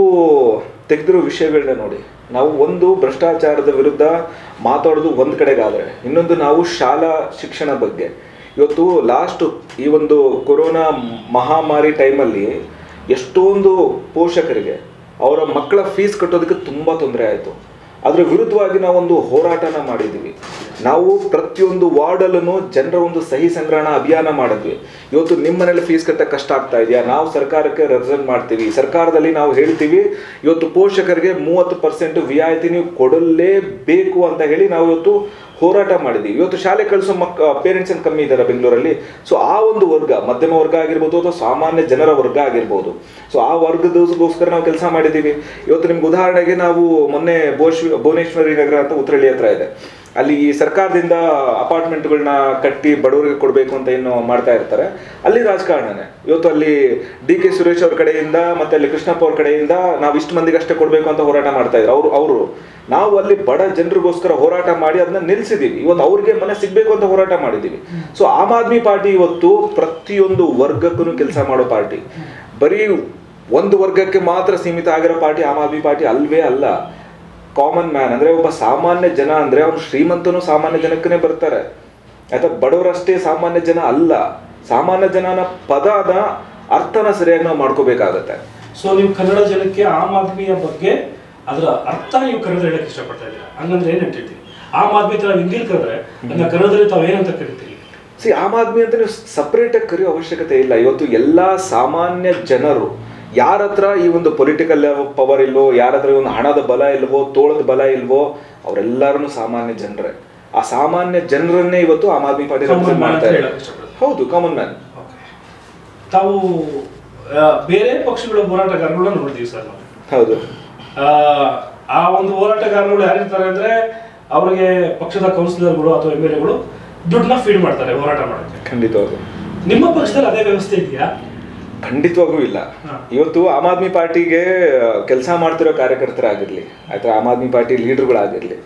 ತೆಗೆದಿರೋ ವಿಷಯಗಳನ್ನ ನೋಡಿ, ನಾವು ಒಂದು ಭ್ರಷ್ಟಾಚಾರದ ವಿರುದ್ಧ ಮಾತಾಡೋದು ಒಂದು ಕಡೆಗಾದರೆ, ಇನ್ನೊಂದು ನಾವು ಶಾಲಾ ಶಿಕ್ಷಣ ಬಗ್ಗೆ. ಇವತ್ತು ಲಾಸ್ಟ್ ಈ ಒಂದು ಕೊರೋನಾ ಮಹಾಮಾರಿ ಟೈಮಲ್ಲಿ ಎಷ್ಟೊಂದು ಪೋಷಕರಿಗೆ ಅವರ ಮಕ್ಕಳ ಫೀಸ್ ಕಟ್ಟೋದಕ್ಕೆ ತುಂಬ ತೊಂದರೆ ಆಯಿತು. ಅದರ ವಿರುದ್ಧವಾಗಿ ನಾವೊಂದು ಹೋರಾಟನ ಮಾಡಿದ್ದೀವಿ. ನಾವು ಪ್ರತಿಯೊಂದು ವಾರ್ಡಲ್ಲೂ ಜನರ ಒಂದು ಸಹಿ ಸಂಗ್ರಹಣ ಅಭಿಯಾನ ಮಾಡಿದ್ವಿ. ಇವತ್ತು ನಿಮ್ಮ ಮನೇಲಿ ಫೀಸ್ ಕಟ್ಟಕ್ಕೆ ಕಷ್ಟ ಆಗ್ತಾ ಇದೆಯಾ, ನಾವು ಸರ್ಕಾರಕ್ಕೆ ರೆಪ್ರೆಸೆಂಟ್ ಮಾಡ್ತೀವಿ, ಸರ್ಕಾರದಲ್ಲಿ ನಾವು ಹೇಳ್ತೀವಿ ಇವತ್ತು ಪೋಷಕರಿಗೆ 30% ರಿಯಾಯಿತಿ ನೀವು ಕೊಡಲೇಬೇಕು ಅಂತ ಹೇಳಿ ನಾವು ಇವತ್ತು ಹೋರಾಟ ಮಾಡಿದ್ದೀವಿ. ಇವತ್ತು ಶಾಲೆ ಕಳಿಸೋ ಪೇರೆಂಟ್ಸ್ ಏನು ಕಮ್ಮಿ ಇದ್ದಾರೆ ಬೆಂಗಳೂರಲ್ಲಿ. ಸೊ ಆ ಒಂದು ವರ್ಗ, ಮಧ್ಯಮ ವರ್ಗ ಆಗಿರ್ಬೋದು ಅಥವಾ ಸಾಮಾನ್ಯ ಜನರ ವರ್ಗ ಆಗಿರ್ಬೋದು, ಸೊ ಆ ವರ್ಗದಗೋಸ್ಕರ ನಾವು ಕೆಲಸ ಮಾಡಿದ್ದೀವಿ. ಇವತ್ತು ನಿಮ್ಗೆ ಉದಾಹರಣೆಗೆ ನಾವು ಮೊನ್ನೆ ಭುವನೇಶ್ವರಿ ನಗರ ಅಂತ ಉತ್ತರಳ್ಳಿ ಹತ್ರ ಇದೆ, ಅಲ್ಲಿ ಈ ಸರ್ಕಾರದಿಂದ ಅಪಾರ್ಟ್ಮೆಂಟ್ಗಳನ್ನ ಕಟ್ಟಿ ಬಡವರಿಗೆ ಕೊಡಬೇಕು ಅಂತ ಏನು ಮಾಡ್ತಾ ಇರ್ತಾರೆ, ಅಲ್ಲಿ ರಾಜಕಾರಣನೇ. ಇವತ್ತು ಅಲ್ಲಿ DK ಸುರೇಶ್ ಅವ್ರ ಕಡೆಯಿಂದ ಮತ್ತೆ ಅಲ್ಲಿ ಕೃಷ್ಣಪ್ಪ ಅವ್ರ ಕಡೆಯಿಂದ ನಾವು ಇಷ್ಟು ಮಂದಿಗಷ್ಟೇ ಕೊಡಬೇಕು ಅಂತ ಹೋರಾಟ ಮಾಡ್ತಾ ಇದ್ರು ಅವರು. ನಾವು ಅಲ್ಲಿ ಬಡ ಜನರಿಗೋಸ್ಕರ ಹೋರಾಟ ಮಾಡಿ ಅದನ್ನ ನಿಲ್ಸಿದೀವಿ. ಇವತ್ತು ಅವ್ರಿಗೆ ಮನೆ ಸಿಗ್ಬೇಕು ಅಂತ ಹೋರಾಟ ಮಾಡಿದೀವಿ. ಸೊ ಆಮ್ ಆದ್ಮಿ ಪಾರ್ಟಿ ಇವತ್ತು ಪ್ರತಿಯೊಂದು ವರ್ಗಕ್ಕೂ ಕೆಲಸ ಮಾಡೋ ಪಾರ್ಟಿ. ಬರೀ ಒಂದು ವರ್ಗಕ್ಕೆ ಮಾತ್ರ ಸೀಮಿತ ಆಗಿರೋ ಪಾರ್ಟಿ ಆಮ್ ಆದ್ಮಿ ಪಾರ್ಟಿ ಅಲ್ವೇ ಅಲ್ಲ. ಕಾಮನ್ ಮ್ಯಾನ್ ಅಂದ್ರೆ ಒಬ್ಬ ಸಾಮಾನ್ಯ ಜನ ಅಂದ್ರೆ ಅವ್ನು ಶ್ರೀಮಂತನು ಸಾಮಾನ್ಯ ಜನಕ್ಕೇ ಬರ್ತಾರೆ ಆಯ್ತಾ. ಬಡವರಷ್ಟೇ ಸಾಮಾನ್ಯ ಜನ ಅಲ್ಲ. ಸಾಮಾನ್ಯ ಜನನ ಪದದ ಅರ್ಥನ ಸರಿಯಾಗಿ ನಾವು ಮಾಡ್ಕೋಬೇಕಾಗತ್ತೆ. ಸೊ ನೀವು ಕನ್ನಡ ಜನಕ್ಕೆ ಆಮ್ ಆದ್ಮಿಯ ಬಗ್ಗೆ ಅದರ ಅರ್ಥ ನೀವು ಕನ್ನಡ ಹೇಳಕ್ ಇಷ್ಟಪಡ್ತಾ ಇದ್ದೀರಾ, ಹಂಗಂದ್ರೆ ಏನ್ ಹೇಳ್ತೀವಿ? ಆಮ್ ಆದ್ಮಿ ಅಂತ ನಾವು ಹಿಂದಿಲ್ ಕರೆದ್ರೆ ಅದನ್ನ ಕನ್ನಡದಲ್ಲಿ ತಾವು ಏನಂತ ಕರಿತೀವಿ? ಆಮ್ ಆದ್ಮಿ ಅಂತ ನೀವು ಸಪರೇಟ್ ಆಗಿ ಕರೆಯೋ ಅವಶ್ಯಕತೆ ಇಲ್ಲ. ಇವತ್ತು ಎಲ್ಲಾ ಸಾಮಾನ್ಯ ಜನರು, ಯಾರ ಹತ್ರ ಈ ಒಂದು ಪೊಲಿಟಿಕಲ್ ಪವರ್ ಇಲ್ವೋ, ಯಾರ ಹತ್ರ ಒಂದು ಹಣದ ಬಲ ಇಲ್ವೋ, ತೋಳದ ಬಲ ಇಲ್ವೋ, ಅವರೆಲ್ಲರೂ ಸಾಮಾನ್ಯ ಜನರೇ. ಆ ಸಾಮಾನ್ಯ ಜನರನ್ನೇ ಇವತ್ತು ಆಮ್ ಆದ್ಮಿ ಪಾರ್ಟಿ ರೆಪ್ರೆಸೆಂಟ್ ಮಾಡ್ತಾ ಇದೆ. ಹೌದು, ಕಾಮನ್ ಮ್ಯಾನ್. ತಾವು ಬೇರೆ ಪಕ್ಷಗಳ ಹೋರಾಟಗಾರಗಳನ್ನ ನೋಡ್ತೀವಿ ಸರ್ ನಾವು. ಹೌದು. ಆ ಒಂದು ಹೋರಾಟಗಾರಗಳು ಯಾರಿರ್ತಾರೆ ಅಂದ್ರೆ ಅವರಿಗೆ ಪಕ್ಷದ ಕೌನ್ಸಿಲರ್ಗಳು ಅಥವಾ MLAಗಳು ದುಡ್ಡನ್ನ ಫೀಡ್ ಮಾಡ್ತಾರೆ ಹೋರಾಟ ಮಾಡೋಕ್ಕೆ. ಖಂಡಿತವಾಗೂ. ನಿಮ್ಮ ಪಕ್ಷದಲ್ಲಿ ಅದೇ ವ್ಯವಸ್ಥೆ ಇದೆಯಾ? ಖಂಡಿತವಾಗೂ ಇಲ್ಲ. ಇವತ್ತು ಆಮ್ ಆದ್ಮಿ ಪಾರ್ಟಿಗೆ ಕೆಲಸ ಮಾಡ್ತಿರೋ ಕಾರ್ಯಕರ್ತರಾಗಿರ್ಲಿ ಆಯ್ತಾ, ಆಮ್ ಆದ್ಮಿ ಪಾರ್ಟಿ ಲೀಡರ್ಗಳಾಗಿರ್ಲಿ,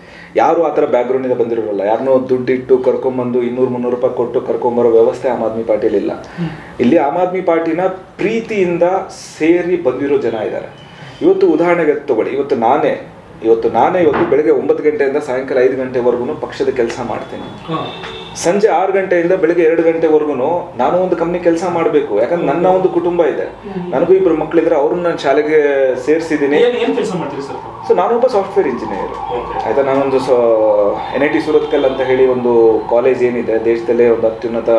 ಯಾರು ಆ ಥರ ಬ್ಯಾಕ್ಗ್ರೌಂಡಿಂದ ಬಂದಿರೋಲ್ಲ. ಯಾರನ್ನೋ ದುಡ್ಡಿಟ್ಟು ಕರ್ಕೊಂಬಂದು 200-300 ರೂಪಾಯಿ ಕೊಟ್ಟು ಕರ್ಕೊಂಬರೋ ವ್ಯವಸ್ಥೆ ಆಮ್ ಆದ್ಮಿ ಪಾರ್ಟಿಲಿ ಇಲ್ಲ. ಇಲ್ಲಿ ಆಮ್ ಆದ್ಮಿ ಪಾರ್ಟಿನ ಪ್ರೀತಿಯಿಂದ ಸೇರಿ ಬಂದಿರೋ ಜನ ಇದ್ದಾರೆ. ಇವತ್ತು ಉದಾಹರಣೆಗೆ ತಗೊಳ್ಳಿ, ಇವತ್ತು ನಾನೇ ಬೆಳಗ್ಗೆ 9 ಗಂಟೆಯಿಂದ ಸಾಯಂಕಾಲ 5 ಗಂಟೆವರೆಗೂ ಪಕ್ಷದ ಕೆಲಸ ಮಾಡ್ತೀನಿ. ಸಂಜೆ 6 ಗಂಟೆಯಿಂದ ಬೆಳಗ್ಗೆ 2 ಗಂಟೆವರೆಗೂ ನಾನು ಒಂದು ಕಂಪ್ನಿ ಕೆಲಸ ಮಾಡಬೇಕು. ಯಾಕಂದ್ರೆ ನನ್ನ ಒಂದು ಕುಟುಂಬ ಇದೆ, ನನಗೂ 2 ಮಕ್ಕಳಿದ್ರೆ ಅವ್ರನ್ನ ನಾನು ಶಾಲೆಗೆ ಸೇರಿಸಿದ್ದೀನಿ. ಸೊ ನಾನೊಬ್ಬ ಸಾಫ್ಟ್ವೇರ್ ಇಂಜಿನಿಯರ್ ಆಯ್ತಾ. ನಾನೊಂದು NIT ಸೂರತ್ಕಲ್ ಅಂತ ಹೇಳಿ ಒಂದು ಕಾಲೇಜ್ ಏನಿದೆ ದೇಶದಲ್ಲೇ ಒಂದು ಅತ್ಯುನ್ನತ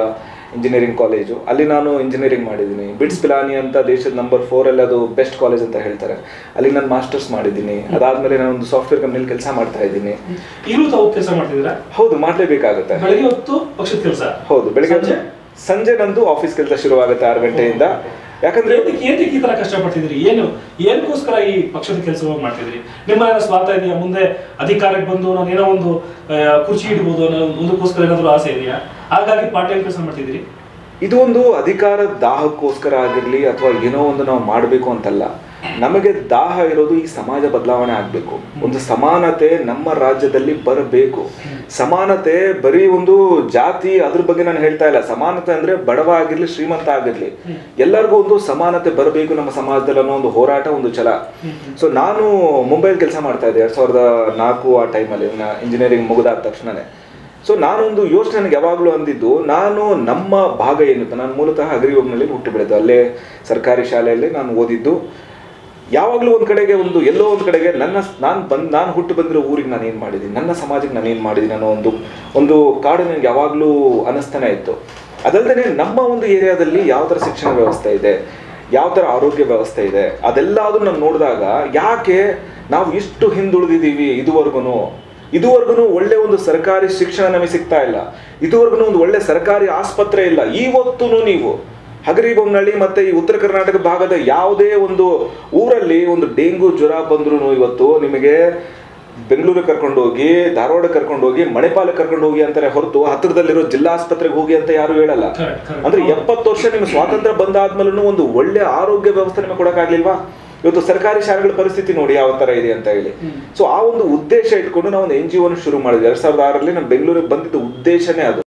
ಇಂಜಿನಿಯರಿಂಗ್ ಕಾಲೇಜು, ಅಲ್ಲಿ ನಾನು ಇಂಜಿನಿಯರಿಂಗ್ ಮಾಡಿದ್ದೀನಿ. ಬಿಟ್ಸ್ ಪಿಲಾನಿ ಅಂತ ದೇಶದ ನಂಬರ್ 4 ಅಲ್ಲಿ ಅದು ಬೆಸ್ಟ್ ಕಾಲೇಜ್ ಅಂತ ಹೇಳ್ತಾರೆ, ಅಲ್ಲಿ ನಾನು ಮಾಸ್ಟರ್ಸ್ ಮಾಡಿದ್ದೀನಿ. ಅದಾದ್ಮೇಲೆ ನಾನು ಒಂದು ಸಾಫ್ಟ್ವೇರ್ ಕಂಪ್ನಿಯಲ್ಲಿ ಕೆಲಸ ಮಾಡ್ತಾ ಇದ್ದೀನಿ. ಈಗಲೂ ತಾವು ಕೆಲಸ ಮಾಡ್ತಿದ್ದೀರಾ? ಹೌದು, ಮಾಡ್ಲೇಬೇಕಾಗುತ್ತೆ. ಬೆಳಗ್ಗೆ ಹೊತ್ತು ಪಕ್ಷದ ಕೆಲಸ? ಹೌದು, ಬೆಳಗ್ಗೆ ಸಂಜೆ ನಂದು ಆಫೀಸ್ ಕೆಲಸ ಶುರುವಾಗುತ್ತೆ 6 ಗಂಟೆಯಿಂದ. ಯಾಕಂದ್ರೆ ಏನಕ್ಕೆ ಈ ತರ ಕಷ್ಟಪಡ್ತಿದ್ರಿ, ಏನಕ್ಕೋಸ್ಕರ ಈ ಪಕ್ಷದ ಕೆಲಸವನ್ನು ಮಾಡ್ತಿದ್ರಿ? ನಿಮ್ಮನ್ನ ಸ್ವಾರ್ಥ ಇದೆಯಾ? ಮುಂದೆ ಅಧಿಕಾರಕ್ಕೆ ಬಂದು ನಾನು ಏನೋ ಒಂದು ಕುರ್ಚಿ ಇಡ್ಬೋದು ಅನ್ನೋ ಒಂದಕ್ಕೋಸ್ಕರ ಏನಾದ್ರು ಆಸೆ ಇದೆಯಾ? ಹಾಗಾಗಿ ಪಾರ್ಟ್ ಟೈಮ್ ಕೆಲಸ ಮಾಡ್ತಿದ್ರಿ? ಇದು ಒಂದು ಅಧಿಕಾರ ದಾಹಕ್ಕೋಸ್ಕರ ಆಗಿರ್ಲಿ ಅಥವಾ ಏನೋ ಒಂದು ನಾವು ಮಾಡಬೇಕು ಅಂತಲ್ಲ. ನಮಗೆ ದಾಹ ಇರೋದು ಈ ಸಮಾಜ ಬದಲಾವಣೆ ಆಗ್ಬೇಕು, ಒಂದು ಸಮಾನತೆ ನಮ್ಮ ರಾಜ್ಯದಲ್ಲಿ ಬರಬೇಕು. ಸಮಾನತೆ ಬರೀ ಒಂದು ಜಾತಿ ಅದ್ರ ಬಗ್ಗೆ ನಾನು ಹೇಳ್ತಾ ಇಲ್ಲ. ಸಮಾನತೆ ಅಂದ್ರೆ ಬಡವ ಆಗಿರ್ಲಿ ಶ್ರೀಮಂತ ಆಗಿರ್ಲಿ ಎಲ್ಲರಿಗೂ ಒಂದು ಸಮಾನತೆ ಬರಬೇಕು ನಮ್ಮ ಸಮಾಜದಲ್ಲಿ ಅನ್ನೋ ಒಂದು ಹೋರಾಟ, ಒಂದು ಛಲ. ಸೊ ನಾನು ಮುಂಬೈಲಿ ಕೆಲಸ ಮಾಡ್ತಾ ಇದ್ದೆ 2004 ಆ ಟೈಮಲ್ಲಿ, ಇಂಜಿನಿಯರಿಂಗ್ ಮುಗಿದಾದ ತಕ್ಷಣನೇ. ಸೊ ನಾನೊಂದು ಯೋಚನೆ ನನಗೆ ಯಾವಾಗಲೂ ಅಂದಿದ್ದು, ನಾನು ನಮ್ಮ ಭಾಗ ಏನಿತ್ತು, ನಾನು ಮೂಲತಃ ಅಗ್ರಿಹೋಮ್ನಲ್ಲಿ ಹುಟ್ಟು ಬೆಳೆದು ಅಲ್ಲೇ ಸರ್ಕಾರಿ ಶಾಲೆಯಲ್ಲಿ ನಾನು ಓದಿದ್ದು. ಯಾವಾಗಲೂ ಒಂದು ಕಡೆಗೆ ಎಲ್ಲೋ ಒಂದು ಕಡೆಗೆ ನಾನು ಹುಟ್ಟು ಬಂದಿರೋ ಊರಿಗೆ ನಾನು ಏನು ಮಾಡಿದ್ದೀನಿ, ನನ್ನ ಸಮಾಜಕ್ಕೆ ನಾನು ಏನು ಮಾಡಿದ್ದೀನಿ ಅನ್ನೋ ಒಂದು ಕಾಡು ನನಗೆ ಯಾವಾಗಲೂ ಅನ್ನಿಸ್ತಾನೆ ಇತ್ತು. ಅದಲ್ಲದೆ ನಮ್ಮ ಒಂದು ಏರಿಯಾದಲ್ಲಿ ಯಾವ ಥರ ಶಿಕ್ಷಣ ವ್ಯವಸ್ಥೆ ಇದೆ, ಯಾವ ಥರ ಆರೋಗ್ಯ ವ್ಯವಸ್ಥೆ ಇದೆ, ಅದೆಲ್ಲದೂ ನಾನು ನೋಡಿದಾಗ ಯಾಕೆ ನಾವು ಇಷ್ಟು ಹಿಂದುಳಿದಿದ್ದೀವಿ ಇದುವರೆಗೂ ಒಳ್ಳೆ ಒಂದು ಸರ್ಕಾರಿ ಶಿಕ್ಷಣ ನಮಗೆ ಸಿಗ್ತಾ ಇಲ್ಲ, ಇದುವರೆಗೂ ಒಂದು ಒಳ್ಳೆ ಸರ್ಕಾರಿ ಆಸ್ಪತ್ರೆ ಇಲ್ಲ. ಇವತ್ತು ನೀವು ಹಗರಿಬೊಮ್ಮನಹಳ್ಳಿ ಮತ್ತೆ ಈ ಉತ್ತರ ಕರ್ನಾಟಕ ಭಾಗದ ಯಾವುದೇ ಒಂದು ಊರಲ್ಲಿ ಒಂದು ಡೆಂಗು ಜ್ವರ ಬಂದ್ರು ಇವತ್ತು ನಿಮಗೆ ಬೆಂಗಳೂರಿಗೆ ಕರ್ಕೊಂಡು ಹೋಗಿ, ಧಾರವಾಡ ಕರ್ಕೊಂಡು ಹೋಗಿ, ಮಣಿಪಾಲಕ್ಕೆ ಕರ್ಕೊಂಡು ಹೋಗಿ ಅಂತಾರೆ ಹೊರತು ಹತ್ತಿರದಲ್ಲಿರೋ ಜಿಲ್ಲಾ ಆಸ್ಪತ್ರೆಗೆ ಹೋಗಿ ಅಂತ ಯಾರು ಹೇಳಲ್ಲ. ಅಂದ್ರೆ 70 ವರ್ಷ ನಿಮ್ಗೆ ಸ್ವಾತಂತ್ರ್ಯ ಬಂದಾದ್ಮೇಲೂ ಒಂದು ಒಳ್ಳೆ ಆರೋಗ್ಯ ವ್ಯವಸ್ಥೆ ನಿಮಗೆ ಕೊಡಕ್ಕಾಗ್ಲಿಲ್ವಾ? ಇವತ್ತು ಸರ್ಕಾರಿ ಶಾಲೆಗಳ ಪರಿಸ್ಥಿತಿ ನೋಡಿ ಯಾವ ತರ ಇದೆ ಅಂತ ಹೇಳಿ. ಸೊ ಆ ಒಂದು ಉದ್ದೇಶ ಇಟ್ಕೊಂಡು ನಾವು ಒಂದು NGO ಶುರು ಮಾಡಿದ್ವಿ 2006ರಲ್ಲಿ. ನಾನು ಬೆಂಗಳೂರಿಗೆ ಬಂದಿದ್ದ ಉದ್ದೇಶನೇ ಅದು.